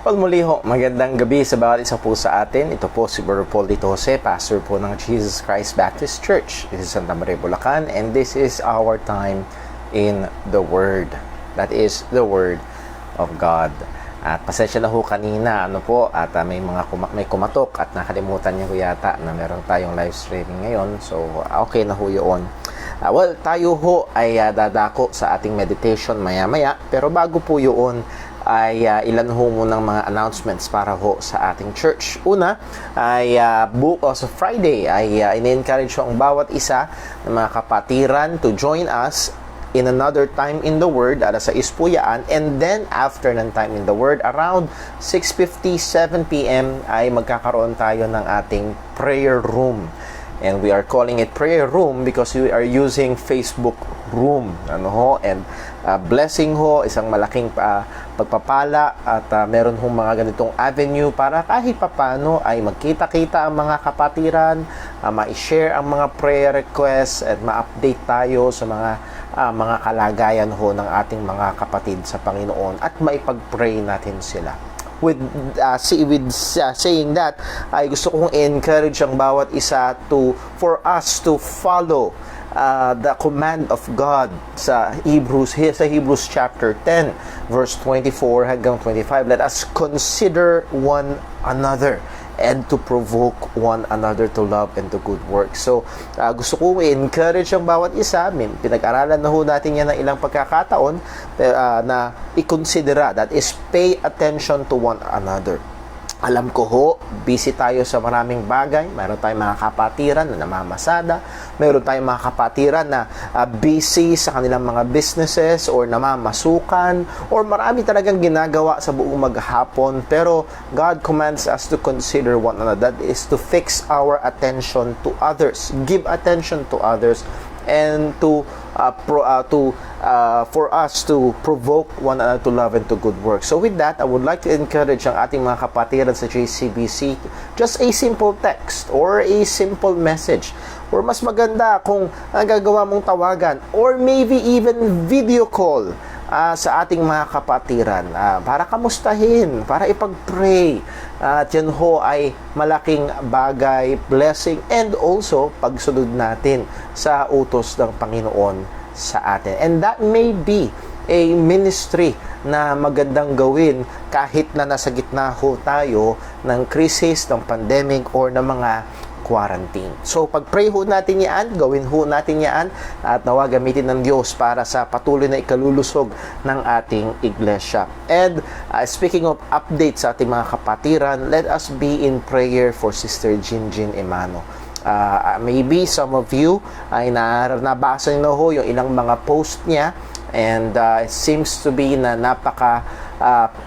Well, muli ho, magandang gabi sa bawat isa po sa atin. Ito po si Brother Paul Dito Jose, pastor po ng Jesus Christ Baptist Church. This is Santa Maria, Bulacan, and this is our time in the Word. That is the Word of God. At pasensya na ho kanina, may kumatok at nakalimutan niyo yata na meron tayong live streaming ngayon. So, okay na ho yun. Tayo ho ay dadako sa ating meditation maya-maya. Pero bago po yun, ay ilan ho munang mga announcements para ho sa ating church. Una ay sa Friday ay in-encourage ho ang bawat isa ng mga kapatiran to join us in another time in the Word, alas 6 po yan, and then after ng time in the Word, around 6:50, 7 p.m. ay magkakaroon tayo ng ating prayer room. And we are calling it prayer room because we are using Facebook room. And blessing ho, isang malaking pagpapala at meron hong mga ganitong avenue para kahit papano ay magkita-kita ang mga kapatiran, ma-share ang mga prayer requests at ma-update tayo sa mga kalagayan ho ng ating mga kapatid sa Panginoon at maipag-pray natin sila. With saying that, ay gusto kong encourage ang bawat isa for us to follow the command of God sa Hebrews chapter 10 verse 24 hanggang 25. Let us consider one another and to provoke one another to love and to good works. So, gusto ko i-encourage ang bawat isa. Pinag-aralan na ho natin yan ng ilang pagkakataon na i-considera. That is, pay attention to one another. Alam ko ho, busy tayo sa maraming bagay. Meron tayong mga kapatiran na namamasada. Meron tayong mga kapatiran na busy sa kanilang mga businesses or namamasukan. Or marami talagang ginagawa sa buong maghapon. Pero God commands us to consider one another. That is to fix our attention to others. Give attention to others. And for us to provoke one another to love and to good work. So with that, I would like to encourage ang ating mga kapatiran sa JCBC, just a simple text or a simple message. Or mas maganda kung gagawa mong tawagan or maybe even video call sa ating mga kapatiran para kamustahin, para ipag-pray. At yan ho ay malaking bagay, blessing, and also pagsunod natin sa utos ng Panginoon sa atin. And that may be a ministry na magandang gawin kahit na nasa gitna ho tayo ng crisis, ng pandemic, or ng mga quarantine. So, pag-pray ho natin yan, gawin ho natin yan, at nawa gamitin ng Diyos para sa patuloy na ikalulusog ng ating iglesia. And speaking of updates sa ating mga kapatiran, let us be in prayer for Sister Jinjin Emano. Maybe some of you ay nabasa nyo ho yung ilang mga post niya, and it seems to be na napaka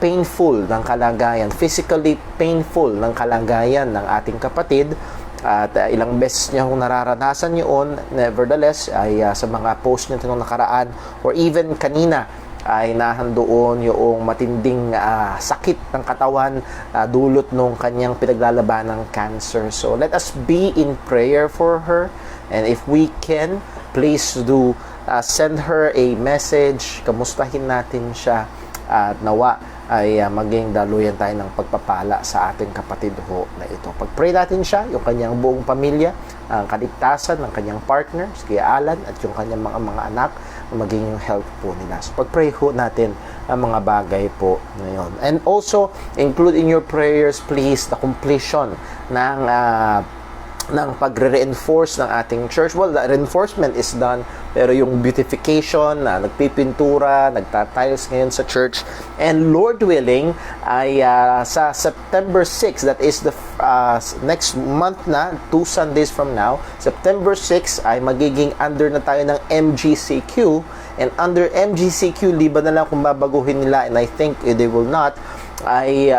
painful ng kalagayan, physically painful ng kalagayan ng ating kapatid. At ilang beses niya kung nararanasan yun. Nevertheless, ay sa mga post niya nung nakaraan or even kanina ay nahandoon yung matinding sakit ng katawan dulot nung kanyang pinaglalaban ng cancer. So let us be in prayer for her, and if we can, please do send her a message, kamustahin natin siya, at nawa ay maging daluyan tayo ng pagpapala sa ating kapatid ho na ito. Pag-pray natin siya, yung kanyang buong pamilya, ang kaligtasan ng kanyang partner, si Kuya Alan, at yung kanyang mga anak, maging yung health po nila. So, pag-pray ho natin ang mga bagay po na yun. And also, include in your prayers, please, the completion ng pagre-reinforce ng ating church. Well, the reinforcement is done, pero yung beautification, nagpipintura, nagtatiles ngayon sa church, and Lord willing, ay sa September 6, that is the next month na, 2 Sundays from now, September 6, ay magiging under na tayo ng MGCQ, and under MGCQ, liba na lang kung babaguhin nila, and I think they will not, ay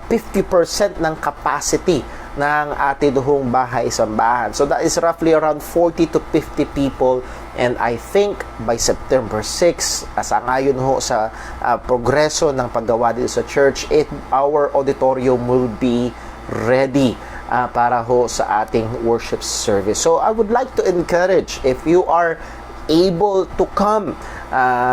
50% ng capacity ng ating duhong bahay-sambahan. So that is roughly around 40 to 50 people, and I think by September 6, ayon ho sa progreso ng paggawa dito sa church, our auditorium will be ready para ho sa ating worship service. So I would like to encourage, if you are able to come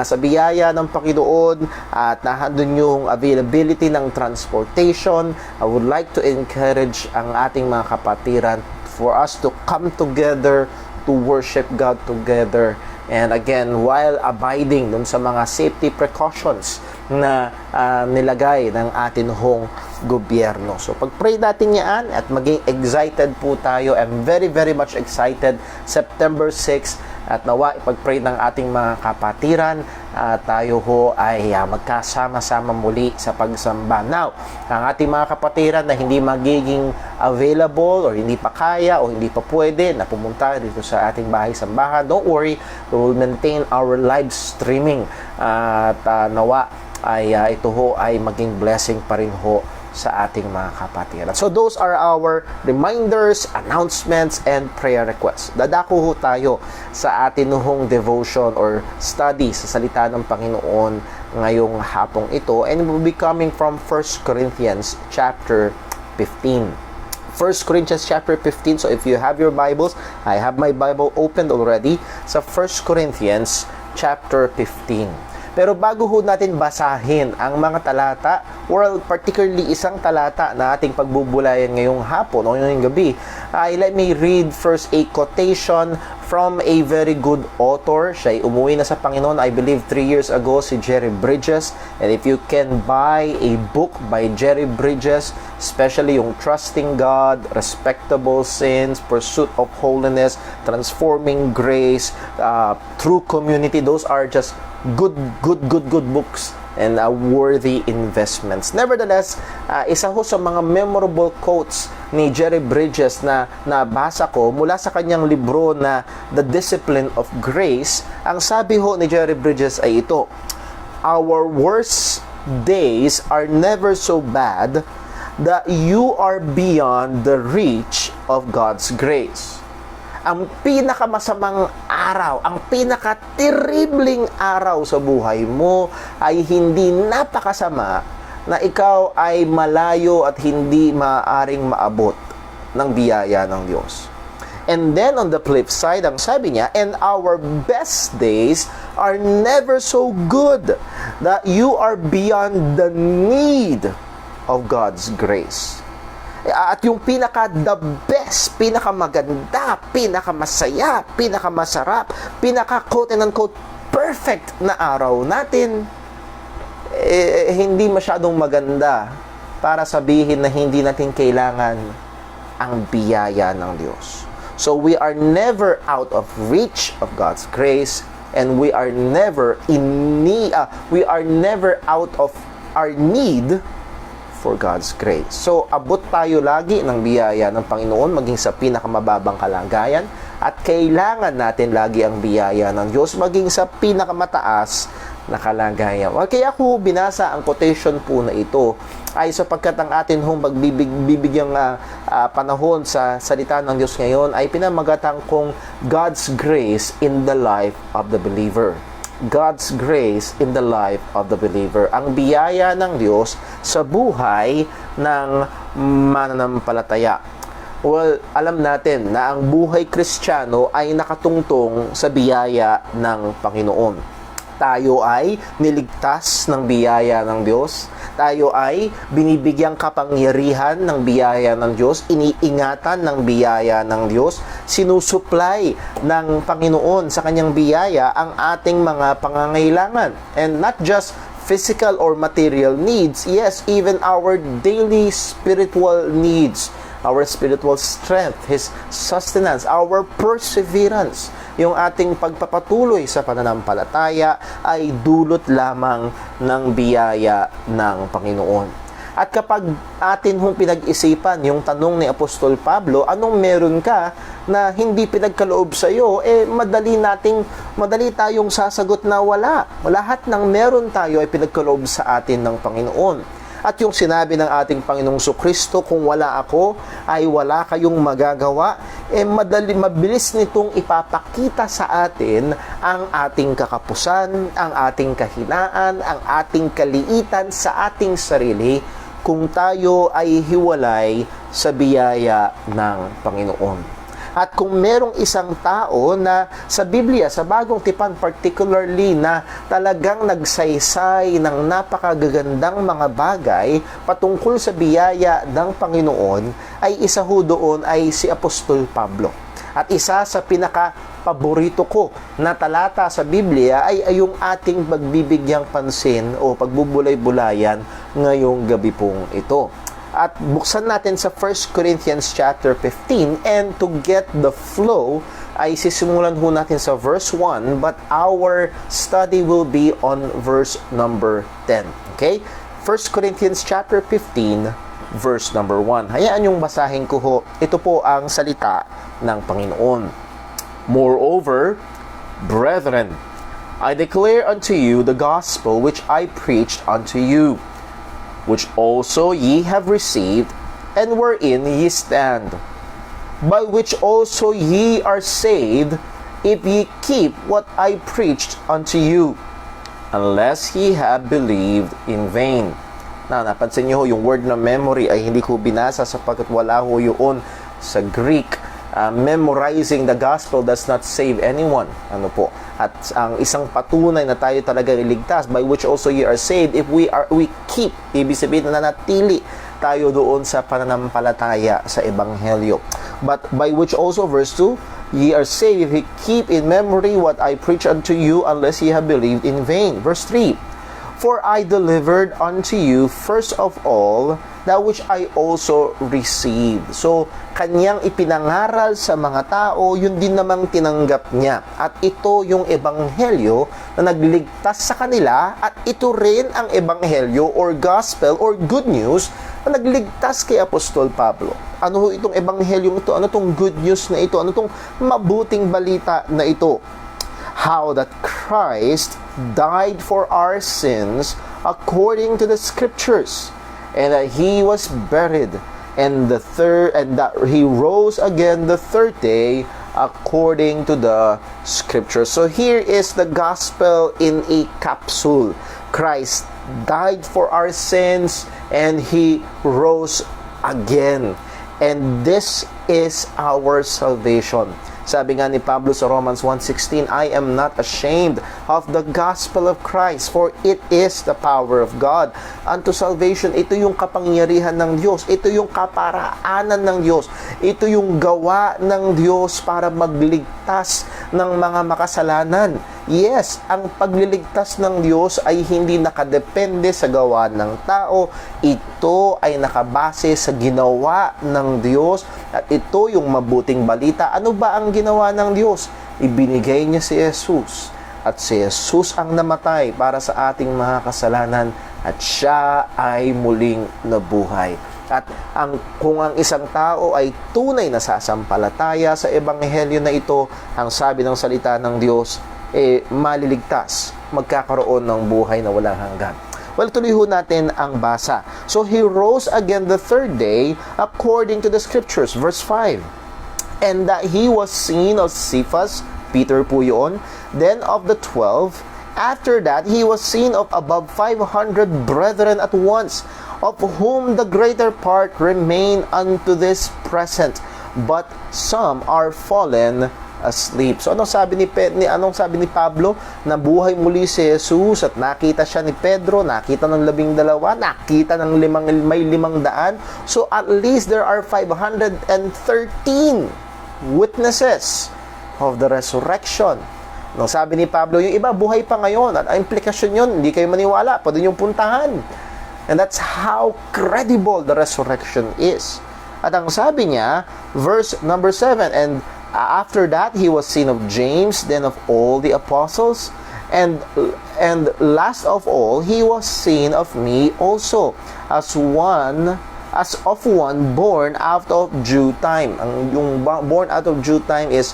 sa biyaya ng Panginoon at nandun yung availability ng transportation, I would like to encourage ang ating mga kapatiran for us to come together to worship God together. And again, while abiding dun sa mga safety precautions na nilagay ng atin hong gobyerno. So, pag-pray natin yan at maging excited po tayo. I'm very, very much excited. September 6 at nawa ipag-pray ng ating mga kapatiran tayo ho ay magkasama-sama muli sa pagsamba. Now, ang ating mga kapatiran na hindi magiging available or hindi pa kaya o hindi pa pwede na pumunta dito sa ating bahay-sambahan, don't worry, we will maintain our live streaming at nawa ay ito ho ay maging blessing pa rin ho sa ating mga kapatiran. So those are our reminders, announcements, and prayer requests. Dadako ho tayo sa atin hong devotion or study sa salita ng Panginoon ngayong hapong ito, and we'll be coming from 1 Corinthians chapter 15. 1 Corinthians chapter 15. So if you have your Bibles, I have my Bible opened already sa 1 Corinthians chapter 15. Pero bago ho natin basahin ang mga talata, or particularly isang talata na ating pagbubulayan ngayong hapon o ngayong gabi, let me read first a quotation from a very good author. Siya ay umuwi na sa Panginoon, I believe 3 years ago, si Jerry Bridges. And if you can buy a book by Jerry Bridges, especially yung Trusting God, Respectable Sins, Pursuit of Holiness, Transforming Grace, True Community, those are just good books and worthy investments. Nevertheless, isa ho sa mga memorable quotes ni Jerry Bridges na nabasa ko mula sa kanyang libro na The Discipline of Grace. Ang sabi ho ni Jerry Bridges ay ito: "Our worst days are never so bad that you are beyond the reach of God's grace." Ang pinakamasamang araw, ang pinaka-terribling araw sa buhay mo ay hindi napakasama na ikaw ay malayo at hindi maaaring maabot ng biyaya ng Diyos. And then on the flip side, ang sabi niya, "And our best days are never so good that you are beyond the need of God's grace." At yung pinaka-the best, pinaka-maganda, pinaka-masaya, pinaka-masarap, pinaka-quote and unquote perfect na araw natin, hindi masyadong maganda para sabihin na hindi natin kailangan ang biyaya ng Diyos. So we are never out of reach of God's grace, and we are never out of our need for God's grace. So, abot tayo lagi ng biyaya ng Panginoon maging sa pinakamababang kalagayan, at kailangan natin lagi ang biyaya ng Diyos maging sa pinakamataas na kalagayan. Kaya ako binasa ang quotation po na ito ay sapagkat ang atin hong magbibigyang panahon sa salita ng Diyos ngayon ay pinamagatang kong God's grace in the life of the believer. God's grace in the life of the believer. Ang biyaya ng Diyos sa buhay ng mananampalataya. Well, alam natin na ang buhay Kristiyano ay nakatungtong sa biyaya ng Panginoon. Tayo ay niligtas ng biyaya ng Diyos. Tayo ay binibigyang kapangyarihan ng biyaya ng Diyos, iniingatan ng biyaya ng Diyos, sinusupply ng Panginoon sa kanyang biyaya ang ating mga pangangailangan. And not just physical or material needs, yes, even our daily spiritual needs, our spiritual strength, His sustenance, our perseverance, yung ating pagpapatuloy sa pananampalataya ay dulot lamang ng biyaya ng Panginoon. At kapag atin hong pinag-isipan yung tanong ni Apostol Pablo, anong meron ka na hindi pinagkaloob sa iyo, madali tayong sasagot na wala. Lahat ng meron tayo ay pinagkaloob sa atin ng Panginoon. At yung sinabi ng ating Panginoong Kristo, kung wala ako, ay wala kayong magagawa, mabilis nitong ipapakita sa atin ang ating kakapusan, ang ating kahinaan, ang ating kaliitan sa ating sarili kung tayo ay hiwalay sa biyaya ng Panginoon. At kung merong isang tao na sa Biblia, sa Bagong Tipan particularly, na talagang nagsaysay ng napakagagandang mga bagay patungkol sa biyaya ng Panginoon, ay isa ho doon ay si Apostol Pablo. At isa sa pinaka-paborito ko na talata sa Biblia ay yung ating pagbibigyang pansin o pagbubulay-bulayan ngayong gabi pong ito. At buksan natin sa 1 Corinthians chapter 15, and to get the flow ay sisimulan ho natin sa verse 1, but our study will be on verse number 10. Okay? 1 Corinthians chapter 15, verse number 1. Hayaan yung basahin ko ho. Ito po ang salita ng Panginoon. Moreover, brethren, I declare unto you the gospel which I preached unto you, which also ye have received, and wherein ye stand, by which also ye are saved, if ye keep what I preached unto you, unless ye have believed in vain. Now, napansin niyo ho, yung word na memory ay hindi ko binasa sapagkat wala ho yun sa Greek. Memorizing the gospel does not save anyone. Ano po? At ang isang patunay na tayo talaga iligtas, by which also ye are saved, if we keep, ibig sabihin na nanatili tayo doon sa pananampalataya sa Ebanghelyo. But by which also, verse 2, ye are saved if ye keep in memory what I preach unto you, unless ye have believed in vain. Verse 3, for I delivered unto you first of all that which I also received. So, kanyang ipinangaral sa mga tao, yun din namang tinanggap niya. At ito yung ebanghelyo na nagligtas sa kanila, at ito rin ang ebanghelyo or gospel or good news na nagligtas kay Apostol Pablo. Ano ho itong ebanghelyong ito? Ano itong good news na ito? Ano itong mabuting balita na ito? How that Christ died for our sins according to the Scriptures, and that he was buried, and that he rose again the third day according to the Scriptures. So here is the gospel in a capsule. Christ died for our sins, and he rose again. And this is our salvation. Sabi nga ni Pablo sa Romans 1:16, I am not ashamed of the gospel of Christ, for it is the power of God unto salvation. Ito yung kapangyarihan ng Diyos. Ito yung kaparaanan ng Diyos. Ito yung gawa ng Diyos para magligtas ng mga makasalanan. Yes, ang pagliligtas ng Diyos ay hindi nakadepende sa gawa ng tao. Ito ay nakabase sa ginawa ng Diyos, at ito yung mabuting balita. Ano ba ang ginawa ng Diyos? Ibinigay niya si Jesus, at si Jesus ang namatay para sa ating mga kasalanan, at siya ay muling nabuhay. At kung ang isang tao ay tunay na sasampalataya sa ebanghelyo na ito, ang sabi ng salita ng Diyos, maliligtas, magkakaroon ng buhay na walang hanggan. Well, tuloy ho natin ang basa. So, he rose again the third day according to the Scriptures. Verse 5, and that he was seen of Cephas, Peter po yun, then of the 12. After that, he was seen of above 500 brethren at once, of whom the greater part remain unto this present, but some are fallen asleep. So anong sabi ni Pablo? Nabuhay muli si Jesus, at nakita siya ni Pedro, nakita ng 12, nakita ng may 500. So at least there are 513 witnesses of the resurrection. Nung sabi ni Pablo, yung iba buhay pa ngayon, at ang implikasyon yun, hindi kayo maniwala, pwede niyong puntahan. And that's how credible the resurrection is. At ang sabi niya, verse number 7, and after that, he was seen of James, then of all the apostles, and last of all, he was seen of me also, as of one born out of due time. Yung born out of due time is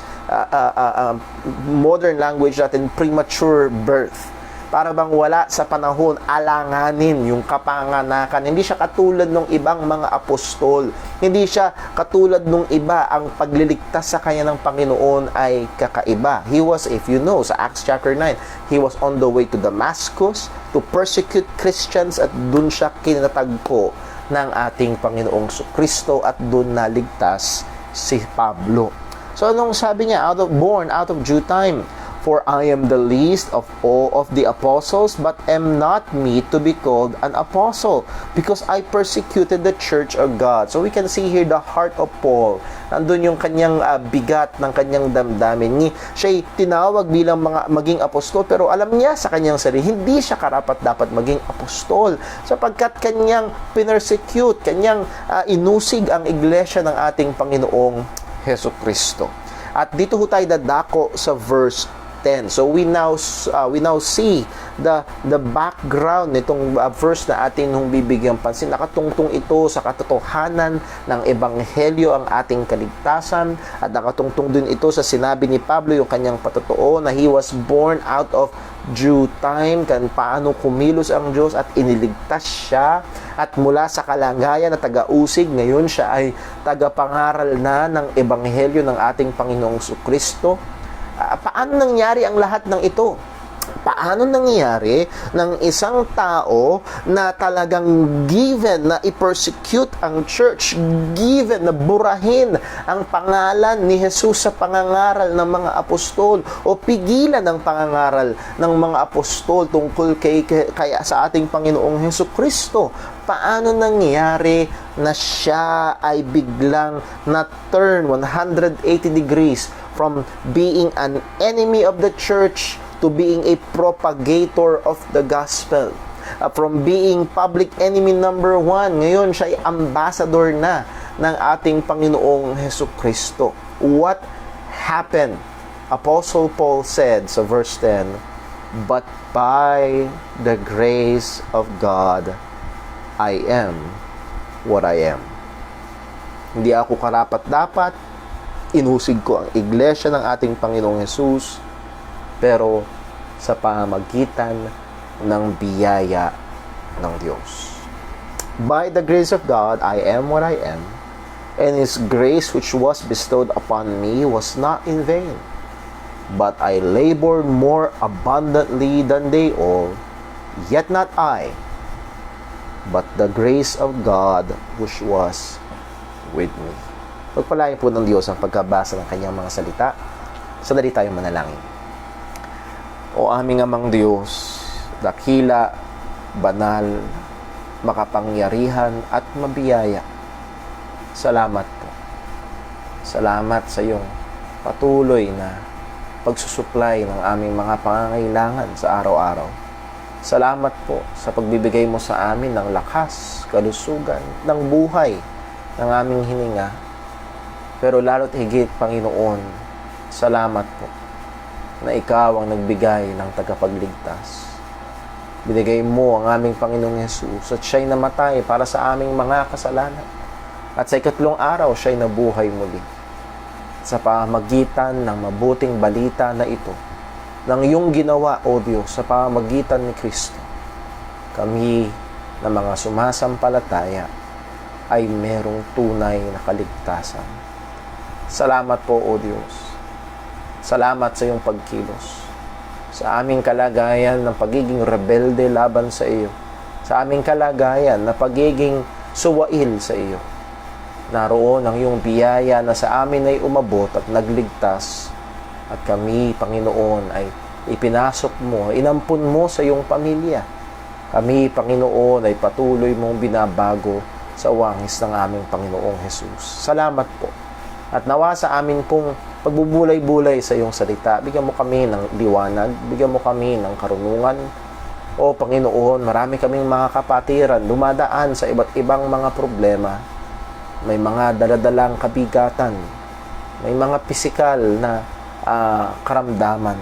modern language natin, premature birth. Para bang wala sa panahon, alanganin yung kapanganakan. Hindi siya katulad ng ibang mga apostol. Hindi siya katulad ng iba. Ang pagliligtas sa kanya ng Panginoon ay kakaiba. He was, if you know, sa Acts chapter 9, he was on the way to Damascus to persecute Christians, at dun siya kinatagpo ng ating Panginoong Kristo, at dun naligtas si Pablo. So anong sabi niya? Born out of due time. For I am the least of all of the apostles, but am not meet to be called an apostle, because I persecuted the church of God. So we can see here the heart of Paul. Nandun yung kanyang bigat ng kanyang damdamin. Siya'y tinawag bilang maging apostol, pero alam niya sa kanyang sarili, hindi siya karapat-dapat maging apostol, sapagkat kanyang pinersecute, kanyang inusig ang iglesia ng ating Panginoong Hesukristo. At dito ho tayo dadako sa verse 10. So we now see the background nitong verse na atin hong bibigyang pansin. Nakatungtong ito sa katotohanan ng ebanghelyo ang ating kaligtasan, at nakatungtong din ito sa sinabi ni Pablo, yung kanyang patotoo na he was born out of due time, kan paano kumilos ang Diyos at iniligtas siya, at mula sa kalagayan na taga-usig, ngayon siya ay tagapangaral na ng ebanghelyo ng ating Panginoong Kristo. Paano nangyari ang lahat ng ito? Paano nangyari ng isang tao na talagang given na i-persecute ang church, given na burahin ang pangalan ni Jesus sa pangangaral ng mga apostol, o pigilan ang pangangaral ng mga apostol tungkol kaya sa ating Panginoong Hesukristo? Paano nangyari na siya ay biglang na-turn 180 degrees from being an enemy of the church to being a propagator of the gospel? From being public enemy number 1, ngayon siya ay ambassador na ng ating Panginoong Hesukristo. What happened? Apostle Paul said sa verse 10, "But by the grace of God, I am what I am." Hindi ako karapat-dapat, inusig ko ang iglesia ng ating Panginoong Jesus, pero sa pamamagitan ng biyaya ng Diyos. By the grace of God, I am what I am, and His grace which was bestowed upon me was not in vain. But I labored more abundantly than they all, yet not I, but the grace of God which was with me. Pagpalain po ng Diyos ang pagkabasa ng kanyang mga salita. Sandali tayong manalangin. O aming amang Diyos, dakila, banal, makapangyarihan at mabiyaya, salamat po. Salamat sa iyong patuloy na pagsusuplay ng aming mga pangangailangan sa araw-araw. Salamat po sa pagbibigay mo sa amin ng lakas, kalusugan, ng buhay ng aming hininga. Pero lalo't higit, Panginoon, salamat po na Ikaw ang nagbigay ng tagapagligtas. Binigay mo ang aming Panginoong Hesus at Siya'y namatay para sa aming mga kasalanan. At sa ikatlong araw, Siya'y nabuhay muli. Sa pamamagitan ng mabuting balita na ito, ng iyong ginawa, O Diyos, sa pamamagitan ni Kristo, kami na mga sumasampalataya ay merong tunay na kaligtasan. Salamat po, O Diyos. Salamat sa iyong pagkilos. Sa aming kalagayan ng pagiging rebelde laban sa iyo. Sa aming kalagayan na pagiging suwail sa iyo. Naroon ang iyong biyaya na sa amin ay umabot at nagligtas. At kami, Panginoon, ay ipinasok mo, inampun mo sa iyong pamilya. Kami, Panginoon, ay patuloy mong binabago sa wangis ng aming Panginoong Hesus. Salamat po. At nawa sa amin pong pagbubulay-bulay sa iyong salita, bigyan mo kami ng liwanag, bigyan mo kami ng karunungan. O Panginoon, marami kaming mga kapatiran, dumadaan sa iba't ibang mga problema. May mga daladalang kabigatan, may mga pisikal na karamdaman.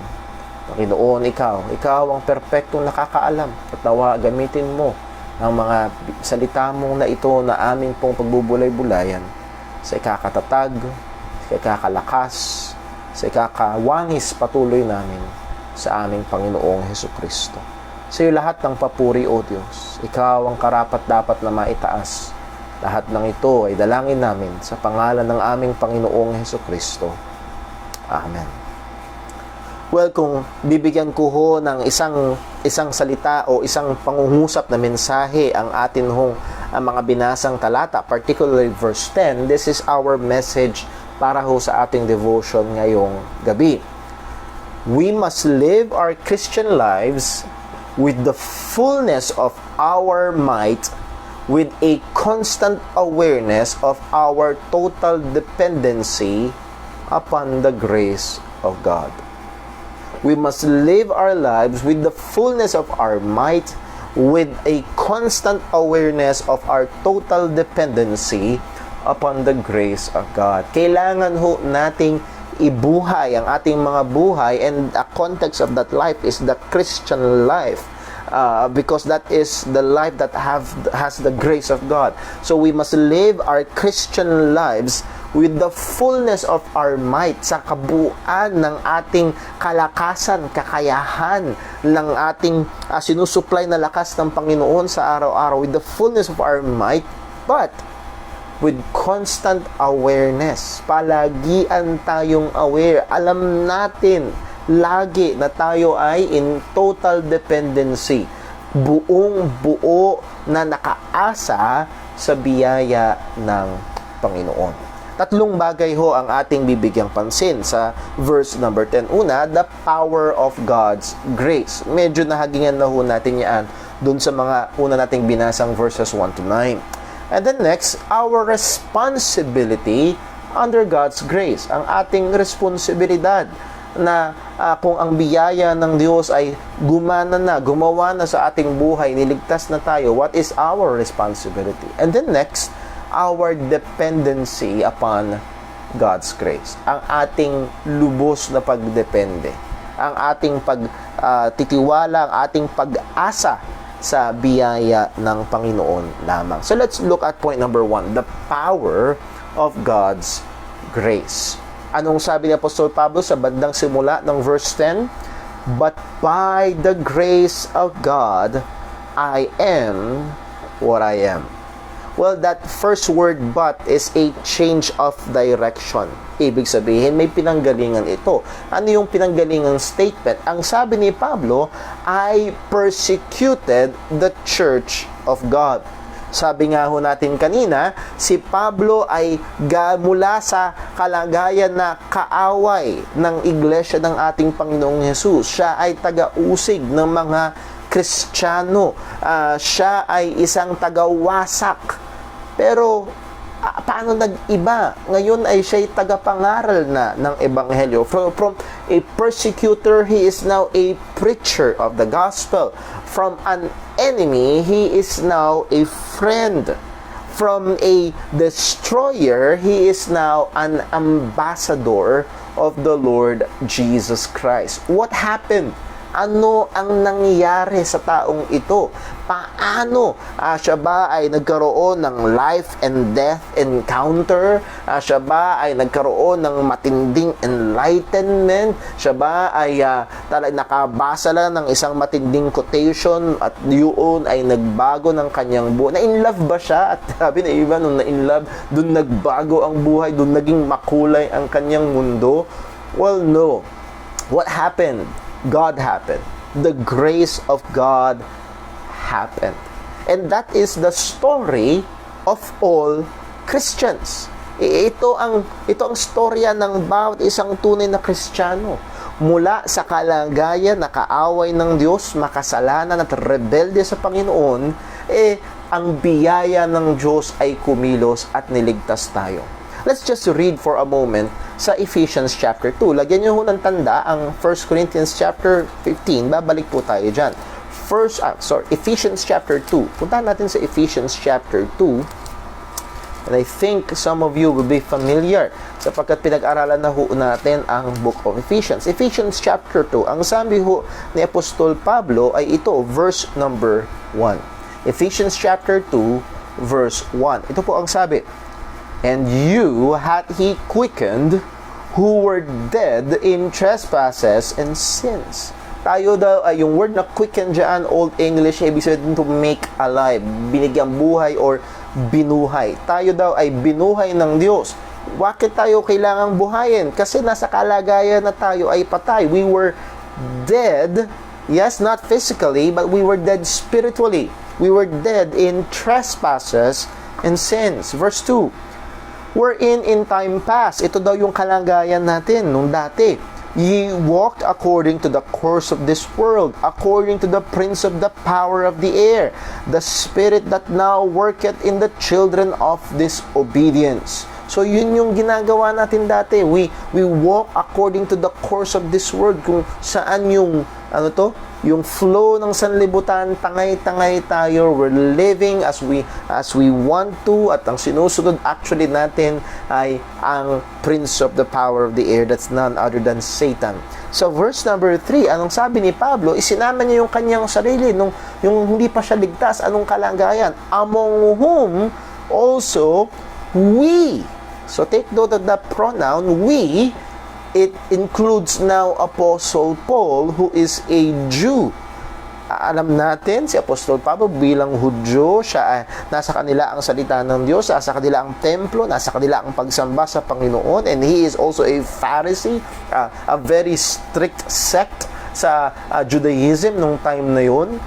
Panginoon, Ikaw ang perpektong nakakaalam, at nawa gamitin mo ang mga salita mong na ito na amin pong pagbubulay-bulayan sa ikakatatag, sa ikakalakas, sa ikakawangis patuloy namin sa aming Panginoong Hesukristo. Sa iyo lahat ng papuri, O Diyos. Ikaw ang karapat-dapat na maitaas. Lahat ng ito ay dalangin namin sa pangalan ng aming Panginoong Hesukristo. Amen. Well, kung bibigyan ko ho ng isang salita o isang pangungusap na mensahe ang atin hong ang mga binasang talata, particularly verse 10, this is our message para ho sa ating devotion ngayong gabi. We must live our Christian lives with the fullness of our might, with a constant awareness of our total dependency upon the grace of God. We must live our lives with the fullness of our might, with a constant awareness of our total dependency upon the grace of God. Kailangan ho nating ibuhay ang ating mga buhay, and the context of that life is the Christian life. Because that is the life that has the grace of God. So we must live our Christian lives with the fullness of our might, sa kabuuan ng ating kalakasan, kakayahan ng ating sinusupply na lakas ng Panginoon sa araw-araw, with the fullness of our might, but with constant awareness. Palagian tayong aware. Alam natin lagi na tayo ay in total dependency, buong-buo na nakaasa sa biyaya ng Panginoon. Tatlong bagay ho ang ating bibigyang pansin sa verse number 10. Una, the power of God's grace. Medyo nahagingan na ho natin yan dun sa mga una nating binasang verses 1 to 9. And then next, our responsibility under God's grace. Ang ating responsibilidad na kung ang biyaya ng Diyos ay gumawa na sa ating buhay, niligtas na tayo, what is our responsibility? And then next, our dependency upon God's grace. Ang ating lubos na pagdepende, ang ating pagtitiwala, ang ating pag-asa sa biyaya ng Panginoon lamang. So let's look at point number 1, the power of God's grace. Anong sabi ni Apostol Pablo sa bandang simula ng verse 10? But by the grace of God, I am what I am. Well, that first word but is a change of direction. Ibig sabihin, may pinanggalingan ito. Ano yung pinanggalingan statement? Ang sabi ni Pablo, I persecuted the church of God. Sabi nga ho natin kanina, si Pablo ay mula sa kalagayan na kaaway ng iglesia ng ating Panginoong Jesus. Siya ay taga-usig ng mga Kristiyano. Siya ay isang taga-wasak. Pero paano nag-iba? Ngayon ay siya'y tagapangaral na ng Ebanghelyo. From a persecutor, he is now a preacher of the gospel. From an enemy, he is now a friend. From a destroyer, he is now an ambassador of the Lord Jesus Christ. What happened? Ano ang nangyari sa taong ito? Paano? Siya ba ay nagkaroon ng life and death encounter? Siya ba ay nagkaroon ng matinding enlightenment? Siya ba ay nakabasa lang ng isang matinding quotation at yun ay nagbago ng kanyang buhay? Na-in-love ba siya? At sabi na iba, nung na-in-love, dun nagbago ang buhay, dun naging makulay ang kanyang mundo? Well, no. What happened? God happened. The grace of God happened. And that is the story of all Christians. Ito ang storya ng bawat isang tunay na Kristiyano. Mula sa kalagayan na kaaway ng Diyos, makasalanan at rebelde sa Panginoon, ang biyaya ng Diyos ay kumilos at niligtas tayo. Let's just read for a moment sa Ephesians chapter 2. Lagyan niyo ho ng tanda ang 1 Corinthians chapter 15. Babalik po tayo dyan. Ephesians chapter 2. Puntahan natin sa Ephesians chapter 2. And I think some of you will be familiar sapagkat pinag-aralan na ho natin ang book of Ephesians. Ephesians chapter 2. Ang sabi ho ni Apostol Pablo ay ito, verse number 1. Ephesians chapter 2, verse 1. Ito po ang sabi. And you hath he quickened who were dead in trespasses and sins. Tayo daw, yung word na quicken dyan, Old English, ibig sabihin to make alive, binigyang buhay or binuhay. Tayo daw ay binuhay ng Diyos. Bakit tayo kailangang buhayin? Kasi nasa kalagayan na tayo ay patay. We were dead, yes, not physically, but we were dead spiritually. We were dead in trespasses and sins. Verse 2. wherein in time past, ito daw yung kalagayan natin nung dati. Ye walked according to the course of this world, according to the prince of the power of the air, the spirit that now worketh in the children of disobedience. So yun yung ginagawa natin dati. We walk according to the course of this world, kung saan yung yung flow ng sanlibutan, tangay-tangay tayo. We're living as we want to, at ang sinusunod actually natin ay ang prince of the power of the air, that's none other than Satan. So verse number 3, anong sabi ni Pablo? Isinama niya yung kanyang sarili yung hindi pa siya ligtas. Anong kalagayan? Among whom also we. So take note of the pronoun we. It includes now Apostle Paul, who is a Jew. Alam natin, si Apostol Pablo bilang Hudyo, siya nasa kanila ang salita ng Diyos, nasa kanila ang templo, nasa kanila ang pagsamba sa Panginoon, and he is also a Pharisee, a very strict sect sa Judaism nung time na yun.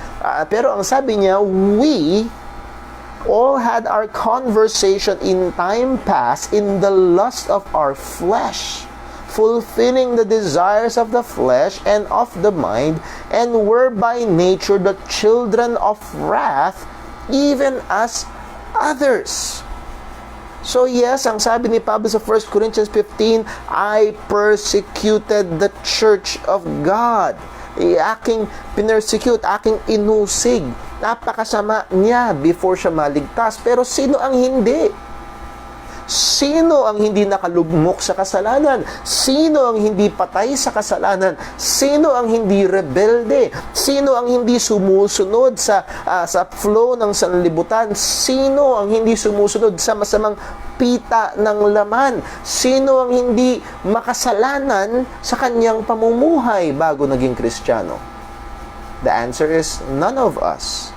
Pero ang sabi niya, we all had our conversation in time past in the lust of our flesh, fulfilling the desires of the flesh and of the mind, and were by nature the children of wrath, even as others. So yes, ang sabi ni Pablo sa 1 Corinthians 15, I persecuted the church of God. Aking pinersecute, aking inusig. Napakasama niya before siya maligtas. Pero sino ang hindi? Sino ang hindi nakalugmok sa kasalanan? Sino ang hindi patay sa kasalanan? Sino ang hindi rebelde? Sino ang hindi sumusunod sa flow ng sanlibutan? Sino ang hindi sumusunod sa masamang pita ng laman? Sino ang hindi makasalanan sa kanyang pamumuhay bago naging Kristiyano? The answer is none of us.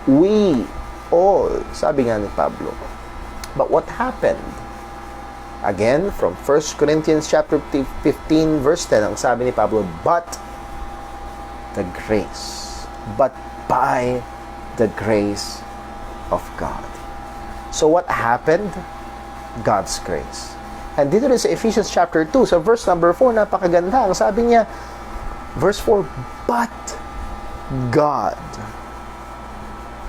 We all, sabi nga ni Pablo. But what happened? Again, from 1 Corinthians chapter 15, verse 10, ang sabi ni Pablo, but the grace, but by the grace of God. So what happened? God's grace. And dito rin sa Ephesians chapter 2, sa verse number 4, napakaganda. Ang sabi niya, verse 4, but God.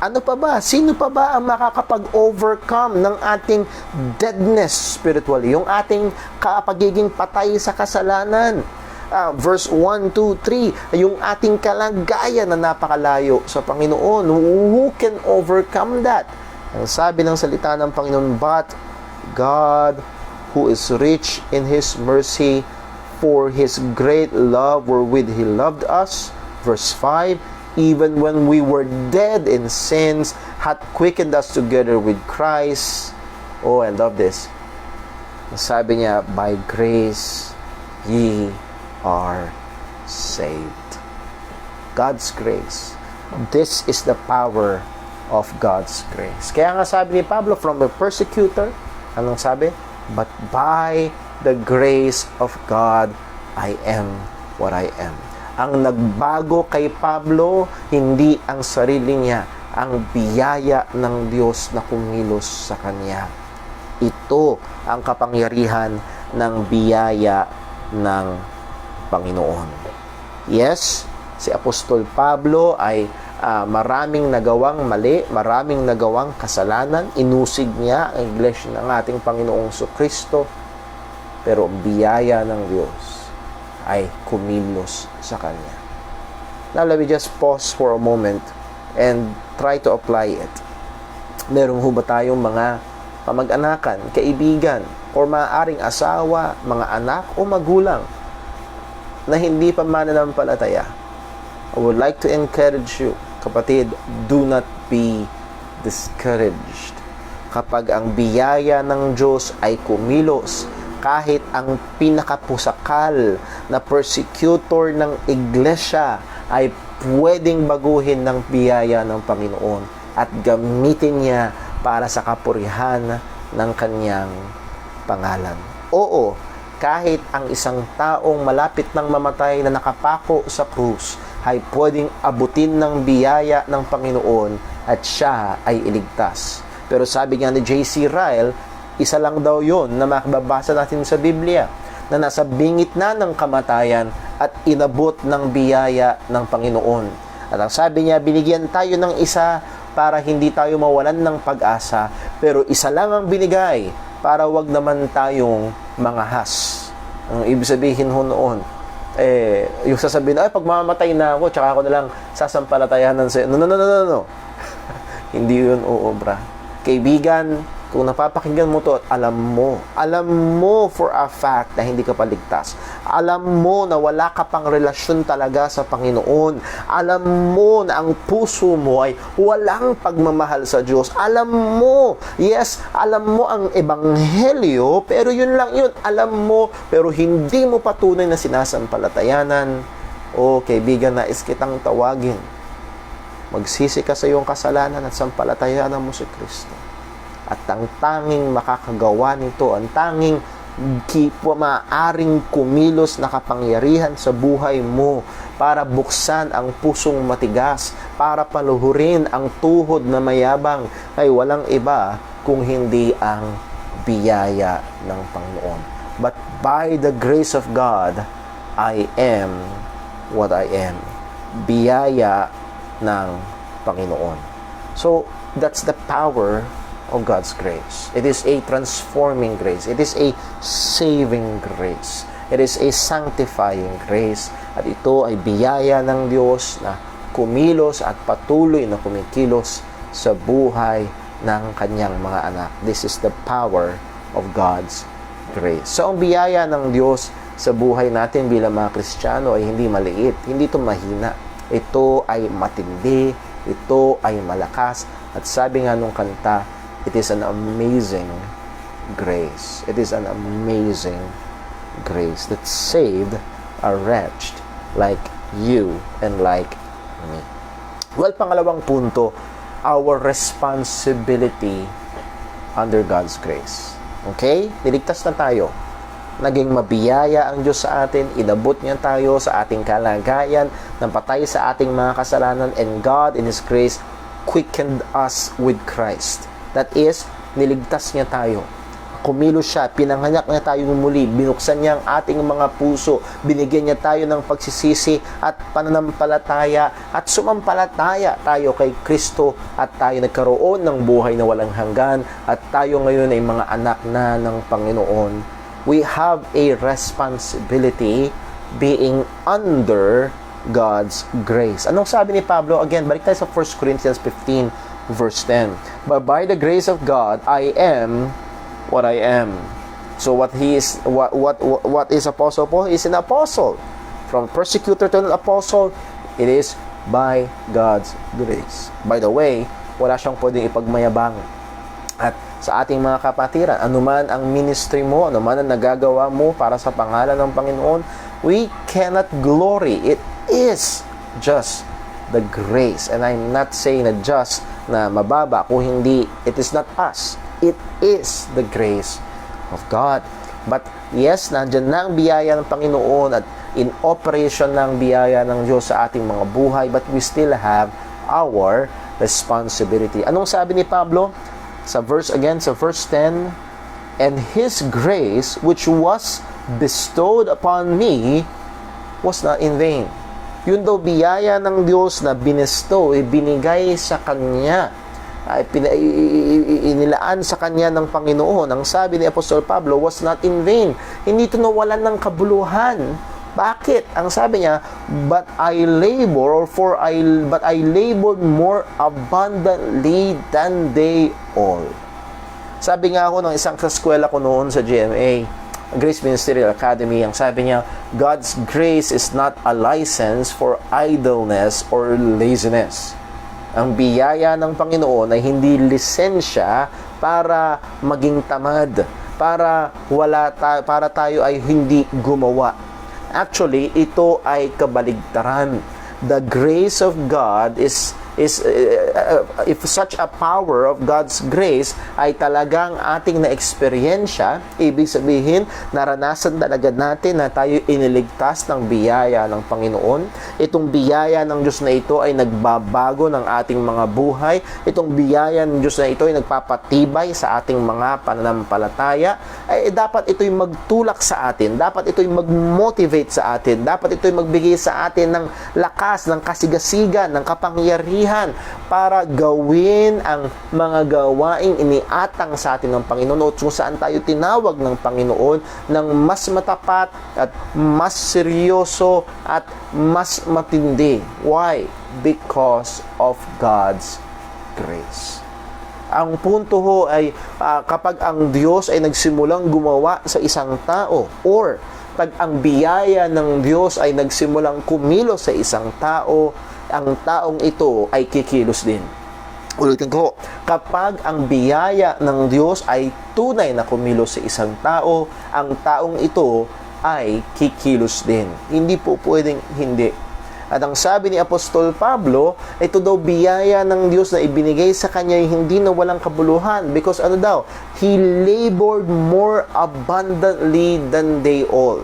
Ano pa ba? Sino pa ba ang makakapag-overcome ng ating deadness spiritually? Yung ating pagiging patay sa kasalanan. Verse 1, 2, 3, yung ating kalagayan na napakalayo sa Panginoon. Who can overcome that? Ang sabi ng salita ng Panginoon, but God, who is rich in His mercy, for His great love wherewith He loved us. Verse 5, even when we were dead in sins, hath quickened us together with Christ. Oh, I love this. Sabi niya, by grace ye are saved. God's grace. This is the power of God's grace. Kaya nga sabi ni Pablo, from a persecutor, anong sabi? But by the grace of God, I am what I am. Ang nagbago kay Pablo, hindi ang sarili niya, ang biyaya ng Diyos na kumilos sa kanya. Ito ang kapangyarihan ng biyaya ng Panginoon. Yes, si Apostol Pablo ay maraming nagawang mali, maraming nagawang kasalanan, inusig niya ang iglesia ng ating Panginoong Kristo, pero ang biyaya ng Diyos ay kumilos sa Kanya. Now, let me just pause for a moment and try to apply it. Meron ho ba tayong mga kamag-anakan, kaibigan, o maaaring asawa, mga anak o magulang na hindi pa mananampalataya? I would like to encourage you, kapatid, do not be discouraged. Kapag ang biyaya ng Diyos ay kumilos, kahit ang pinakapusakal na persecutor ng iglesia ay pwedeng baguhin ng biyaya ng Panginoon at gamitin niya para sa kapurihan ng kanyang pangalan. Oo, kahit ang isang taong malapit ng mamatay na nakapako sa krus ay pwedeng abutin ng biyaya ng Panginoon at siya ay iligtas. Pero sabi nga ni J.C. Ryle, Isa lang daw yon na makababasa natin sa Biblia, na nasa bingit na ng kamatayan at inabot ng biyaya ng Panginoon. At ang sabi niya, binigyan tayo ng isa para hindi tayo mawalan ng pag-asa, pero isa lang ang binigay para wag naman tayong mangahas. Ang ibig sabihin ho noon, yung sasabihin, ay pag mamamatay na ako, tsaka ako na lang sasampalatayanan sa'yo. No. Hindi yun uobra. Kaibigan, kung napapakinggan mo to at alam mo for a fact na hindi ka paligtas. Alam mo na wala ka pang relasyon talaga sa Panginoon. Alam mo na ang puso mo ay walang pagmamahal sa Diyos. Alam mo ang ebanghelyo, pero yun lang yun. Alam mo, pero hindi mo patunay na sinasampalatayanan. O kaibigan, nais kitang tawagin. Magsisi ka sa iyong kasalanan at sampalatayanan mo si Kristo. At ang tanging makakagawa nito, ang tanging maaaring kumilos na kapangyarihan sa buhay mo para buksan ang pusong matigas, para paluhurin ang tuhod na mayabang, ay walang iba kung hindi ang biyaya ng Panginoon. But by the grace of God, I am what I am. Biyaya ng Panginoon. So, that's the power of God's grace. It is a transforming grace. It is a saving grace. It is a sanctifying grace. At ito ay biyaya ng Diyos na kumilos at patuloy na kumikilos sa buhay ng kanyang mga anak. This is the power of God's grace. So, ang biyaya ng Diyos sa buhay natin bilang mga Kristiyano ay hindi maliit. Hindi ito mahina. Ito ay matindi. Ito ay malakas. At sabi nga nung kanta, it is an amazing grace. It is an amazing grace that saved a wretch like you and like me. Well, pangalawang punto, our responsibility under God's grace. Okay? Niligtas na tayo. Naging mabiyaya ang Diyos sa atin. Inabot niya tayo sa ating kalagayan, nampatay sa ating mga kasalanan, and God in His grace quickened us with Christ. That is, niligtas niya tayo. Kumilos siya, pinanganak niya tayo muli, binuksan niya ang ating mga puso, binigyan niya tayo ng pagsisisi at pananampalataya, at sumampalataya tayo kay Kristo, at tayo nagkaroon ng buhay na walang hanggan, at tayo ngayon ay mga anak na ng Panginoon. We have a responsibility being under God's grace. Anong sabi ni Pablo? Again, balik tayo sa 1 Corinthians 15, verse 10. But by the grace of God, I am what I am. So what is Apostle Paul? He is an apostle. From persecutor to an apostle, it is by God's grace. By the way, wala siyang pwedeng ipagmayabang. At sa ating mga kapatiran, anuman ang ministry mo, anuman ang nagagawa mo para sa pangalan ng Panginoon, we cannot glory. It is just the grace. And I'm not saying na just na mababa, kung hindi, it is not us. It is the grace of God. But yes, nandyan na ang biyaya ng Panginoon at in operation ng biyaya ng Diyos sa ating mga buhay, but we still have our responsibility. Anong sabi ni Pablo? Sa verse 10, and His grace, which was bestowed upon me, was not in vain. Yun daw biyaya ng Diyos na binestow, binigay sa Kanya, inilaan sa Kanya ng Panginoon. Ang sabi ni Apostol Pablo, was not in vain. Hindi ito nawalan ng kabuluhan. Bakit? Ang sabi niya, but I labored more abundantly than they all. Sabi nga ako ng isang kaskwela ko noon sa GMA, Grace Ministerial Academy, ang sabi niya, God's grace is not a license for idleness or laziness. Ang biyaya ng Panginoon ay hindi lisensya para maging tamad, para tayo ay hindi gumawa. Actually, ito ay kabaligtaran. The grace of God is is if such a power of God's grace ay talagang ating na-eksperyensya, ibig sabihin, naranasan talaga natin na tayo iniligtas ng biyaya ng Panginoon. Itong biyaya ng Diyos na ito ay nagbabago ng ating mga buhay. Itong biyaya ng Diyos na ito ay nagpapatibay sa ating mga pananampalataya. Ay dapat ito'y magtulak sa atin. Dapat ito'y mag-motivate sa atin. Dapat ito'y magbigay sa atin ng lakas, ng kasigasigan, ng kapangyarihan para gawin ang mga gawaing iniatang sa atin ng Panginoon o kung saan tayo tinawag ng Panginoon ng mas matapat at mas seryoso at mas matindi. Why? Because of God's grace. Ang punto ho ay kapag ang Diyos ay nagsimulang gumawa sa isang tao or pag ang biyaya ng Diyos ay nagsimulang kumilos sa isang tao, ang taong ito ay kikilos din. Ulitin ko, kapag ang biyaya ng Diyos ay tunay na kumilos sa isang tao, ang taong ito ay kikilos din. Hindi po pwedeng hindi. At ang sabi ni Apostol Pablo, ito daw biyaya ng Diyos na ibinigay sa kanya hindi na walang kabuluhan. Because ano daw? He labored more abundantly than they all.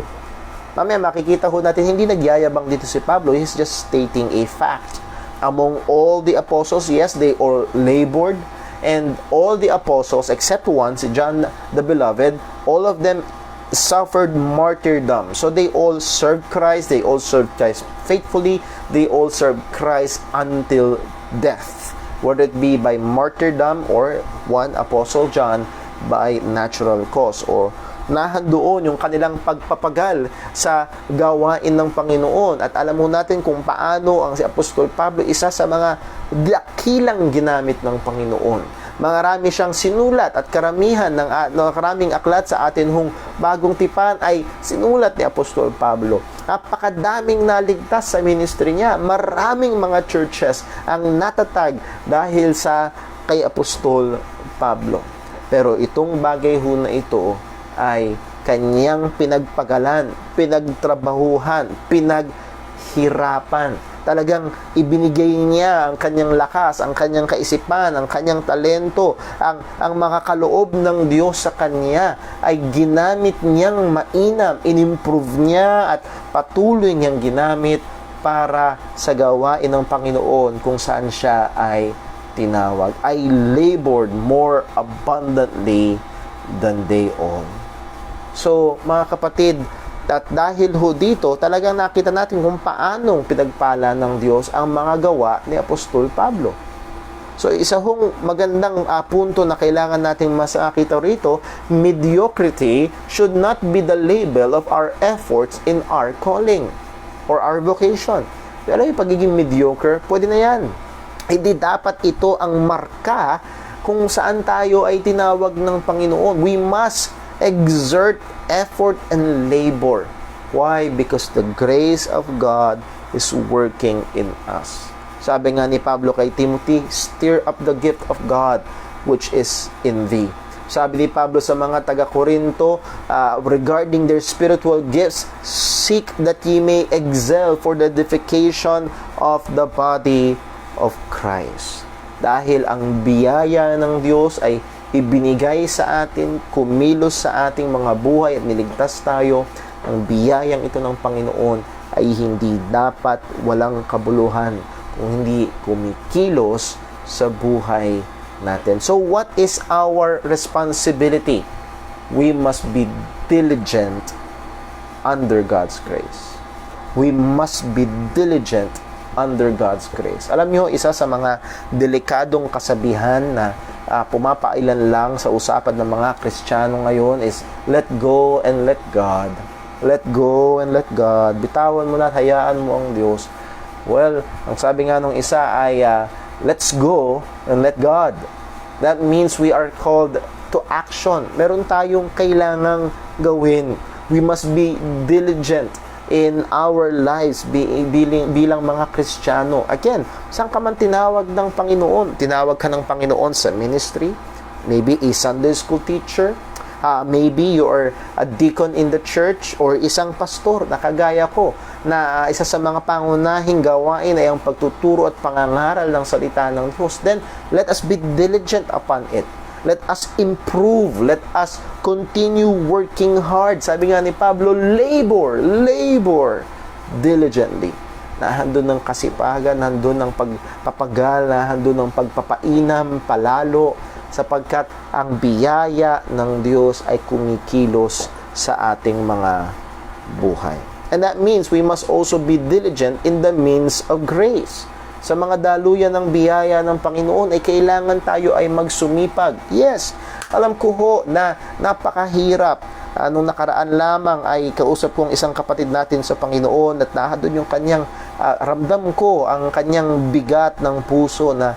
Mamaya makikita ho natin, hindi nagyayabang dito si Pablo. He's just stating a fact. Among all the apostles, yes, they all labored. And all the apostles, except one, si John the Beloved, all of them suffered martyrdom. So they all served Christ. They all served Christ faithfully. They all served Christ until death. Whether it be by martyrdom or one, Apostle John, by natural cause. Or nahandoon yung kanilang pagpapagal sa gawain ng Panginoon. At alam mo natin kung paano ang si Apostol Pablo isa sa mga dakilang ginamit ng Panginoon. Marami siyang sinulat at karamihan ng karaming aklat sa atin hong bagong tipan ay sinulat ni Apostol Pablo. Napakadaming naligtas sa ministry niya. Maraming mga churches ang natatag dahil sa kay Apostol Pablo. Pero itong bagay ho na ito ay kanyang pinagpagalan, pinagtrabahuhan, pinaghirapan. Talagang ibinigay niya ang kanyang lakas, ang kanyang kaisipan, ang kanyang talento, ang mga kaloob ng Diyos sa kanya ay ginamit niyang mainam, inimprove niya at patuloy niyang ginamit para sa gawain ng Panginoon kung saan siya ay tinawag. I labored more abundantly than they all. So, mga kapatid, at dahil ho dito, talagang nakita natin kung paanong pinagpala ng Diyos ang mga gawa ni Apostol Pablo. So, isa hong magandang punto na kailangan nating masakita rito, mediocrity should not be the label of our efforts in our calling or our vocation. Pero yung pagiging mediocre, pwede na yan. Hindi dapat ito ang marka kung saan tayo ay tinawag ng Panginoon. We must exert effort and labor. Why? Because the grace of God is working in us. Sabi nga ni Pablo kay Timothy, stir up the gift of God which is in thee. Sabi ni Pablo sa mga taga-Korinto, regarding their spiritual gifts, seek that ye may excel for the edification of the body of Christ. Dahil ang biyaya ng Diyos ay ibinigay sa atin, kumilos sa ating mga buhay at niligtas tayo, ang biyayang ito ng Panginoon ay hindi dapat walang kabuluhan kung hindi kumikilos sa buhay natin. So what is our responsibility? We must be diligent under God's grace. We must be diligent under God's grace. Alam niyo, isa sa mga delikadong kasabihan na pumapailan lang sa usapan ng mga Kristiyano ngayon is let go and let God. Let go and let God. Bitawan mo na at hayaan mo ang Diyos. Well, ang sabi nga nung isa ay let's go and let God. That means we are called to action. Meron tayong kailangang gawin. We must be diligent in our lives bilang mga Kristiyano. Again, saan ka man tinawag ng Panginoon? Tinawag ka ng Panginoon sa ministry, maybe a Sunday school teacher, Maybe you are a deacon in the church or isang pastor na kagaya ko na isa sa mga pangunahing gawain ay ang pagtuturo at pangangaral ng salita ng Diyos. Then, let us be diligent upon it. Let us improve. Let us continue working hard. Sabi nga ni Pablo, labor diligently. Nandun ng kasipagan, nandun ng pagpapagala, nandun ng pagpapainam, palalo, sapagkat ang biyaya ng Diyos ay kumikilos sa ating mga buhay. And that means we must also be diligent in the means of grace. Sa mga daluyan ng biyaya ng Panginoon ay kailangan tayo ay magsumipag. Yes, alam ko ho na napakahirap. Nung nakaraan lamang ay kausap kong isang kapatid natin sa Panginoon at nahadon yung kanyang ramdam ko ang kanyang bigat ng puso na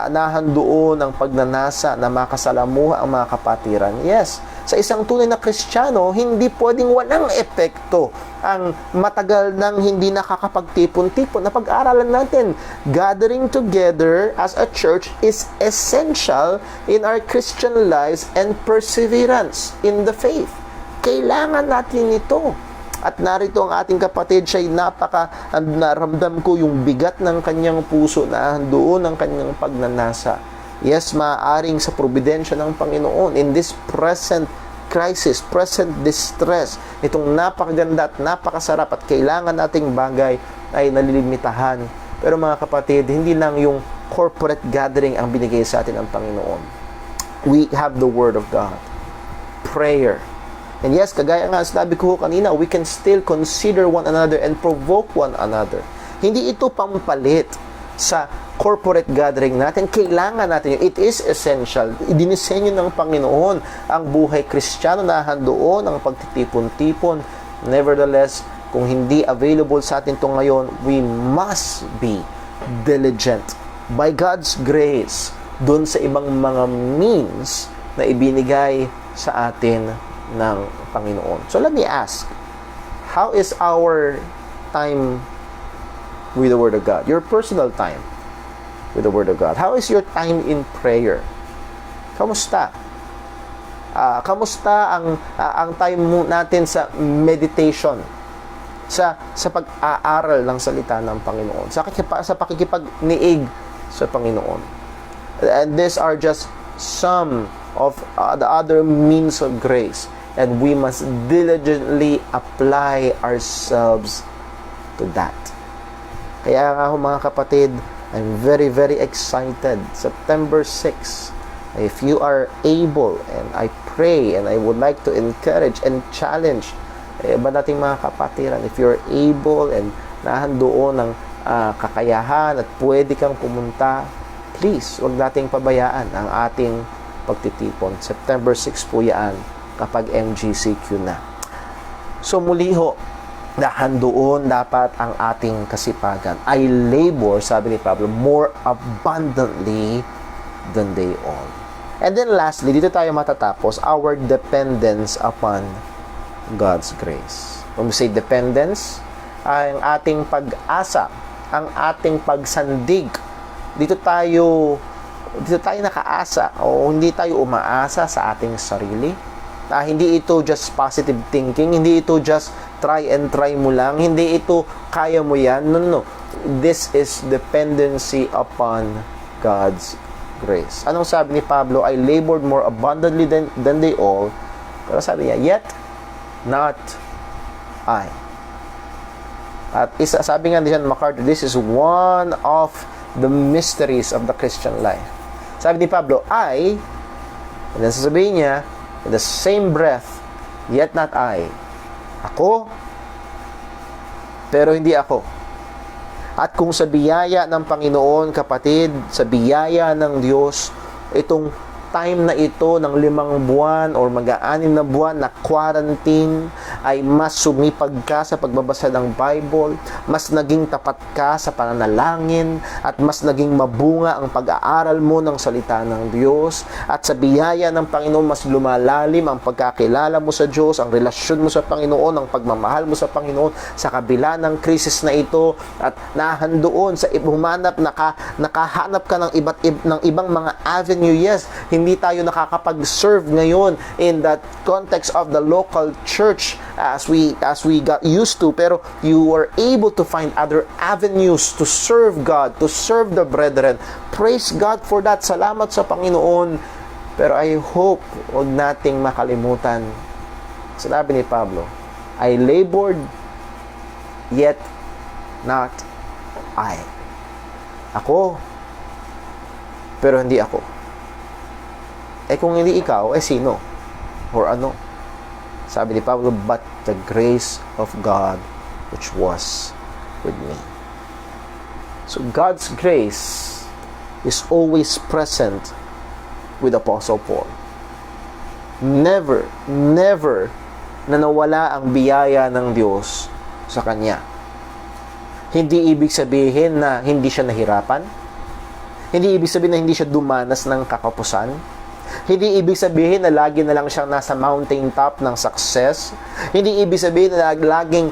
nahandoon ang pagnanasa na makasalamuha ang mga kapatiran. Yes, sa isang tunay na Kristiyano, hindi pwedeng walang epekto ang matagal nang hindi nakakapagtipon-tipon. Na pag-aaralan natin, gathering together as a church is essential in our Christian lives and perseverance in the faith. Kailangan natin ito. At narito ang ating kapatid, siya'y naramdam ko yung bigat ng kanyang puso na doon ang kanyang pagnanasa. Yes, maaaring sa probidensya ng Panginoon in this present crisis, present distress, itong napakaganda at napakasarap at kailangan nating bagay ay nalilimitahan. Pero mga kapatid, hindi lang yung corporate gathering ang binigay sa atin ng Panginoon. We have the Word of God, prayer. And yes, kagaya nga sabi ko kanina, we can still consider one another and provoke one another. Hindi ito pampalit sa corporate gathering natin. Kailangan natin yun. It is essential. Idinisenyo ng Panginoon ang buhay Kristiyano na handoon ang pagtitipon-tipon. Nevertheless, kung hindi available sa atin ito ngayon, we must be diligent. By God's grace, dun sa ibang mga means na ibinigay sa atin ng Panginoon. So let me ask, how is our time with the Word of God? Your personal time with the Word of God. How is your time in prayer? Kamusta? Kamusta ang time natin sa meditation? Sa pag-aaral ng salita ng Panginoon? Sa pakikipag-niig sa Panginoon? And these are just some of the other means of grace. And we must diligently apply ourselves to that. Kaya nga mga kapatid, I'm very, very excited. September 6, if you are able, and I pray, and I would like to encourage and challenge iba nating mga kapatiran, if you're able and nahandoon ng kakayahan at pwede kang pumunta, please, huwag nating pabayaan ang ating pagtitipon. September 6 po yan, kapag MGCQ na. So muli ho, nahandoon dapat ang ating kasipagan. I labor, sabi ni Pablo, more abundantly than they all. And then lastly, dito tayo matatapos, our dependence upon God's grace. When we say dependence, ang ating pag-asa, ang ating pagsandig. Dito tayo nakaasa o hindi tayo umaasa sa ating sarili. Hindi ito just positive thinking, hindi ito just try and try mo lang, hindi ito kaya mo yan. No. This is dependency upon God's grace. Anong sabi ni Pablo? I labored more abundantly than they all. Pero sabi niya, yet not I. At sabi nga ni John MacArthur, this is one of the mysteries of the Christian life. Sabi ni Pablo, I, and then sasabihin niya, in the same breath, yet not I. Ako, pero hindi ako. At kung sa biyaya ng Panginoon, kapatid, sa biyaya ng Diyos, itong time na ito ng 5 buwan or mag-aanim na buwan na quarantine, ay mas sumipag ka sa pagbabasa ng Bible, mas naging tapat ka sa pananalangin, at mas naging mabunga ang pag-aaral mo ng salita ng Diyos, at sa biyaya ng Panginoon mas lumalalim ang pagkakilala mo sa Diyos, ang relasyon mo sa Panginoon, ang pagmamahal mo sa Panginoon sa kabila ng krisis na ito, at nahandoon sa humanap, nakahanap ka ng ibang mga avenue. Yes, hindi tayo nakakapag-serve ngayon in that context of the local church as we got used to, pero you were able to find other avenues to serve God, to serve the brethren. Praise God for that. Salamat sa Panginoon. Pero I hope huwag nating makalimutan, sinabi ni Pablo, I labored, yet not I. Ako, pero hindi ako. Kung hindi ikaw, sino? Or ano? Sabi ni Pablo, but the grace of God which was with me. So God's grace is always present with Apostle Paul. Never na nawala ang biyaya ng Diyos sa kanya. Hindi ibig sabihin na hindi siya nahirapan. Hindi ibig sabihin na hindi siya dumanas ng kakapusan. Hindi ibig sabihin na lagi na lang siyang nasa mountain top ng success. Hindi ibig sabihin na laging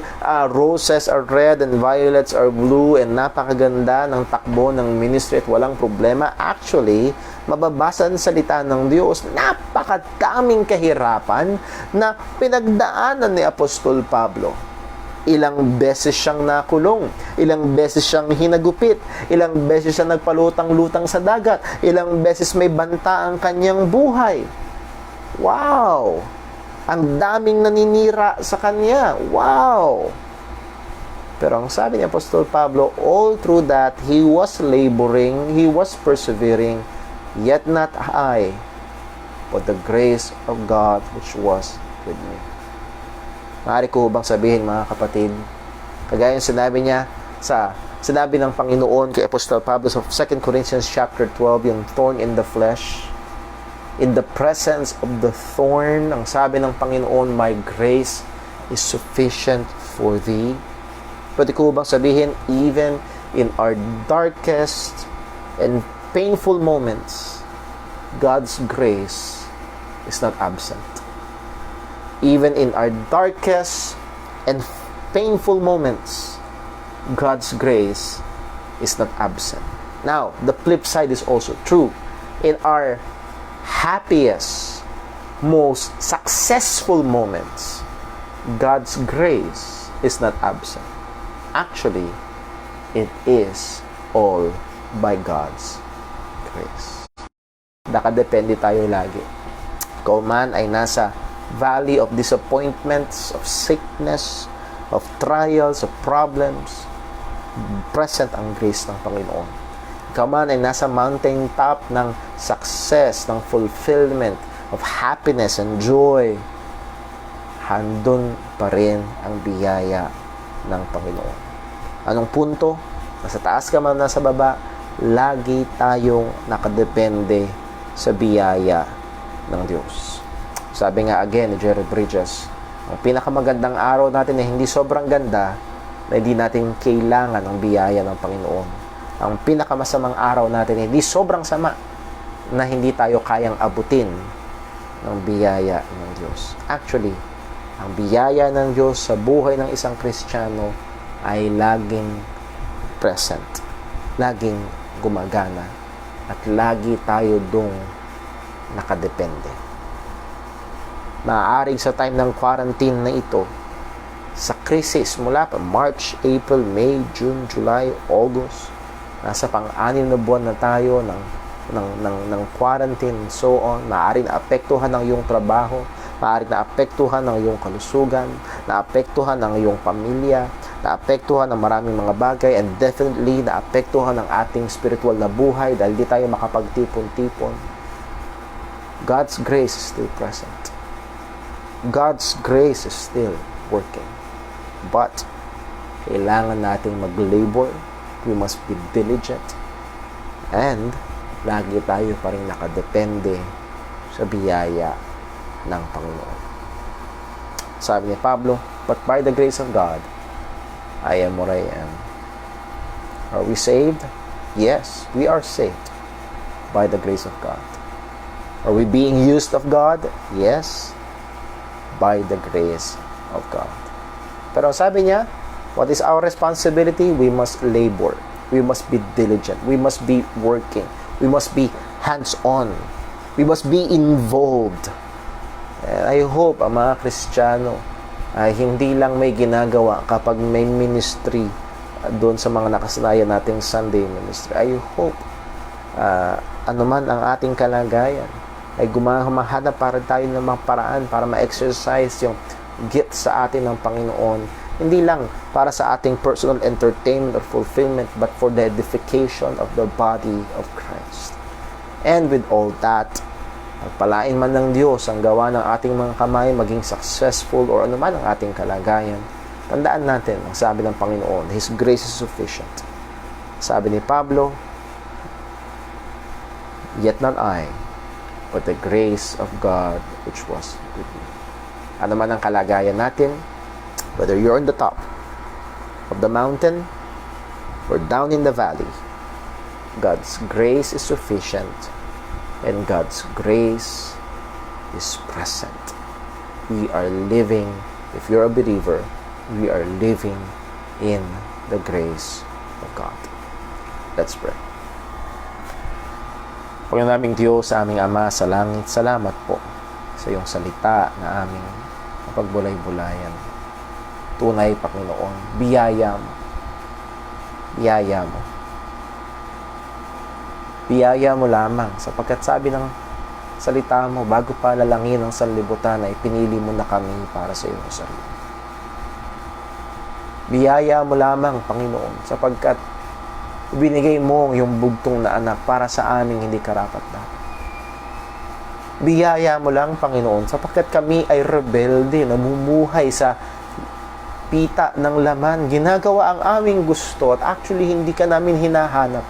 roses are red and violets are blue and napakaganda ng takbo ng ministry at walang problema. Actually, mababasa ng salita ng Diyos, napakadaming kahirapan na pinagdaanan ni Apostol Pablo. Ilang beses siyang nakulong, ilang beses siyang hinagupit, ilang beses siyang nagpalutang-lutang sa dagat, ilang beses may banta ang kanyang buhay. Wow! Ang daming naninira sa kanya. Wow! Pero ang sabi ni Apostol Pablo, all through that, he was laboring, he was persevering, yet not I, but the grace of God which was with me. Maaari ko bang sabihin, mga kapatid, kagaya yung sinabi ng Panginoon kay Apostol Pablo sa 2 Corinthians chapter 12, yung thorn in the flesh, in the presence of the thorn, ang sabi ng Panginoon, my grace is sufficient for thee. Pwede ko bang sabihin, even in our darkest and painful moments, God's grace is not absent. Even in our darkest and painful moments, God's grace is not absent. Now, the flip side is also true. In our happiest, most successful moments, God's grace is not absent. Actually, it is all by God's grace. Nakadepende tayo lagi. Kung man ay nasa valley of disappointments, of sickness, of trials, of problems, present ang grace ng Panginoon. Ikaw man ay nasa mountain top ng success, ng fulfillment, of happiness and joy, handun pa rin ang biyaya ng Panginoon. Anong punto? Nasa taas ka man, nasa baba, lagi tayong nakadepende sa biyaya ng Diyos. Sabi nga again ni Jerry Bridges, ang pinakamagandang araw natin ay hindi sobrang ganda na hindi natin kailangan ang biyaya ng Panginoon. Ang pinakamasamang araw natin ay hindi sobrang sama na hindi tayo kayang abutin ng biyaya ng Diyos. Actually, ang biyaya ng Diyos sa buhay ng isang Kristiyano ay laging present, laging gumagana, at lagi tayo dong nakadepende. Maaaring sa time ng quarantine na ito, sa krisis mula pa March, April, May, June, July, August, nasa pang-anim na buwan na tayo ng quarantine and so on, maaaring naapektuhan ng iyong trabaho, maaaring naapektuhan ng iyong kalusugan, naapektuhan ng iyong pamilya, naapektuhan ng maraming mga bagay, and definitely naapektuhan ng ating spiritual na buhay dahil di tayo makapagtipon-tipon. God's grace is still present. God's grace is still working. But, kailangan nating mag-labor. We must be diligent. And, lagi tayo pa rin nakadepende sa biyaya ng Panginoon. Sabi ni Pablo, but by the grace of God, I am what I am. Are we saved? Yes, we are saved by the grace of God. Are we being used of God? Yes, by the grace of God. Pero sabi niya, what is our responsibility? We must labor. We must be diligent. We must be working. We must be hands-on. We must be involved. And I hope ang mga Kristiyano ay hindi lang may ginagawa kapag may ministry doon sa mga nakasanayan nating Sunday ministry. I hope anuman ang ating kalagayan ay gumahanap para tayo ng mga paraan para ma-exercise yung gift sa atin ng Panginoon. Hindi lang para sa ating personal entertainment or fulfillment, but for the edification of the body of Christ. And with all that, pagpalain man ng Diyos ang gawa ng ating mga kamay maging successful or anuman ang ating kalagayan, tandaan natin ang sabi ng Panginoon, His grace is sufficient. Sabi ni Pablo, yet not I, but the grace of God which was with me. Ano man ang kalagayan natin, whether you're on the top of the mountain or down in the valley, God's grace is sufficient and God's grace is present. We are living, if you're a believer, we are living in the grace of God. Let's pray. Panginoon naming Diyos, sa aming Ama sa langit, salamat po sa iyong salita na aming mapagbulay-bulayan. Tunay, Panginoon, biyaya mo. Biyaya mo. Biyaya mo lamang sapagkat sabi ng salita mo, bago pa lalangin ang sanlibutan ay pinili mo na kami para sa iyong sarili. Biyaya mo lamang, Panginoon, sapagkat ibinigay mo yung bugtong na anak para sa aming hindi karapat-dapat. Biyaya mo lang, Panginoon, sapagkat kami ay rebelde, namumuhay sa pita ng laman, ginagawa ang aming gusto at actually hindi ka namin hinahanap.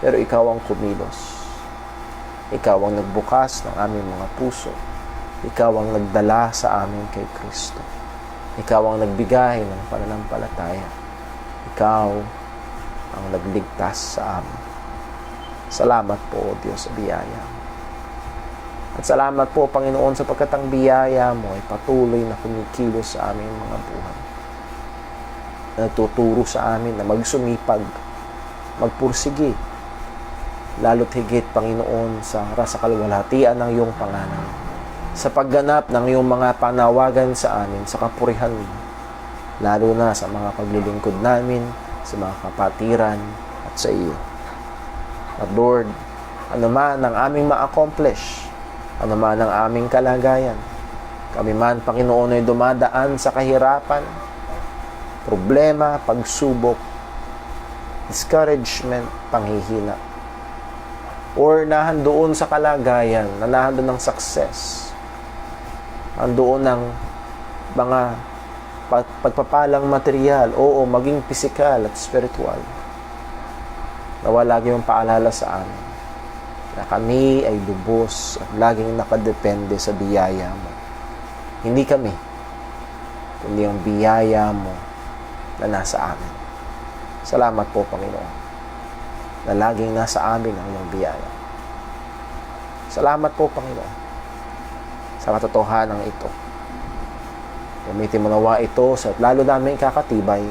Pero ikaw ang kumilos. Ikaw ang nagbukas ng aming mga puso. Ikaw ang nagdala sa amin kay Kristo. Ikaw ang nagbigay ng pananampalataya. Ikaw ang nagligtas sa amin. Salamat po, O Diyos, sa biyaya mo. At salamat po, Panginoon, sapagkat ang biyaya mo ay patuloy na kumikilos sa aming mga buhay. Nagtuturo sa amin na magsumipag, magpursigi, lalo't higit, Panginoon, sa kalwalhatian ng iyong pangalan, sa pagganap ng iyong mga panawagan sa amin, sa kapurihan mo, lalo na sa mga paglilingkod namin, sa mga kapatiran, at sa iyo. At Lord, ano man ang aming ma-accomplish, ano man ang aming kalagayan, kami man, Panginoon, ay dumadaan sa kahirapan, problema, pagsubok, discouragement, panghihina, or nahandoon sa kalagayan, na nahandoon ng success, nandoon ng mga pagpapalang material, oo, maging physical at spiritual. Nawa lagi mong paalala sa amin na kami ay lubos at laging nakadepende sa biyaya mo. Hindi kami, kundi ang biyaya mo na nasa amin. Salamat po, Panginoon, na laging nasa amin ang iyong biyaya. Salamat po, Panginoon, sa katotohanan ito. Gamitin mo nawa ito sa lalo namin kakatibay,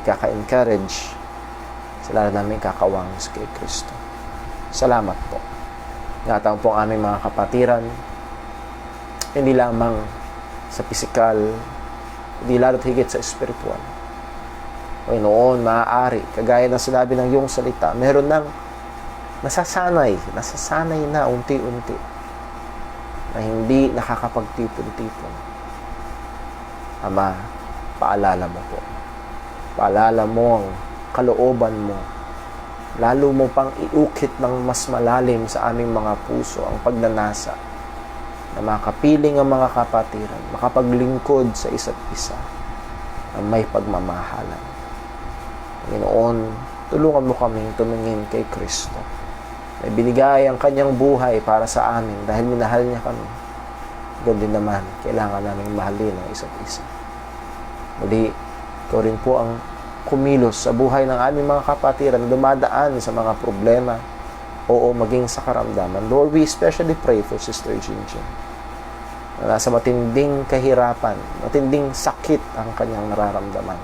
kaka-encourage, sa lalo namin kakawangis kay Kristo. Salamat po. Ingatan po ang aming mga kapatiran, hindi lamang sa pisikal, hindi lalo't higit sa espiritual. Panginoon, maaari, kagaya ng sinabi ng iyong salita, meron nang nasasanay na unti-unti, na hindi nakakapagtipon-tipon. Ama, paalala mo po. Paalala mo ang kalooban mo. Lalo mo pang iukit ng mas malalim sa aming mga puso ang pagnanasa na makapiling ang mga kapatiran, makapaglingkod sa isa't isa ang may pagmamahalan. Panginoon, tulungan mo kaming tumingin kay Kristo. May binigay ang kanyang buhay para sa amin dahil minahal niya kami. Ganun din naman, kailangan namin mahalin ang isa't isa. Muli, ikaw rin po ang kumilos sa buhay ng aming mga kapatiran na dumadaan sa mga problema o maging sa karamdaman. Lord, we especially pray for Sister Jinjin na nasa matinding kahirapan, matinding sakit ang kanyang nararamdaman.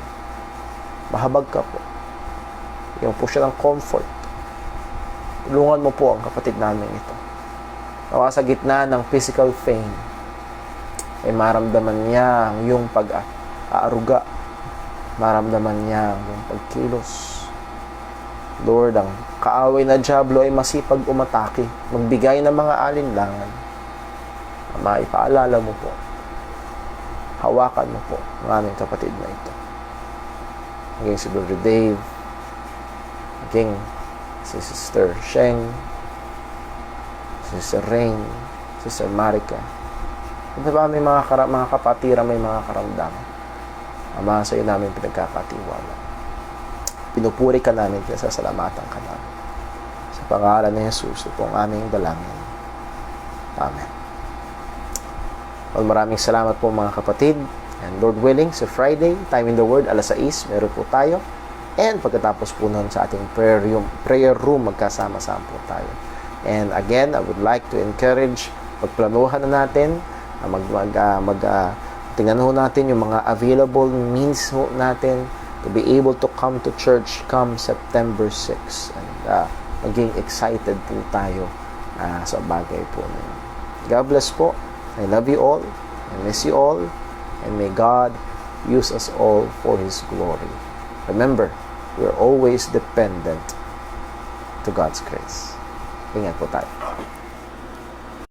Mahabag ka po. Yung po siya ng comfort. Tulungan mo po ang kapatid namin ito. Nawa sa gitna ng physical pain, ay maramdaman niya ang iyong pag-aaruga. Maramdaman niya ang iyong pagkilos. Lord, ang kaaway na dyablo ay masipag umatake, magbigay ng mga alinlangan. Ama, ipaalala mo po. Hawakan mo po ang aming kapatid na ito. Maging si Brother Dave, maging si Sister Sheng, si Sister Rain, si Sister Marika. Ito ba may mga kapatira, may mga karamdaman. Ama, sa iyo namin pinagkakatiwala. Pinupuri ka namin, pinasasalamatan ka namin. Sa pangalan ni Jesus, ito ang aming dalangin. Amen. Well, maraming salamat po mga kapatid. And Lord willing, sa Friday, Time in the Word, alas 6, meron po tayo. And pagkatapos po nun sa ating prayer room, magkasama-sama po tayo. And again, I would like to encourage, pagplanuhan na natin, tingnan ho natin yung mga available means ho natin to be able to come to church come September 6. And maging excited po tayo sa bagay po na yun. God bless po. I love you all. I miss you all. And may God use us all for His glory. Remember, we are always dependent to God's grace. Ingat po tayo.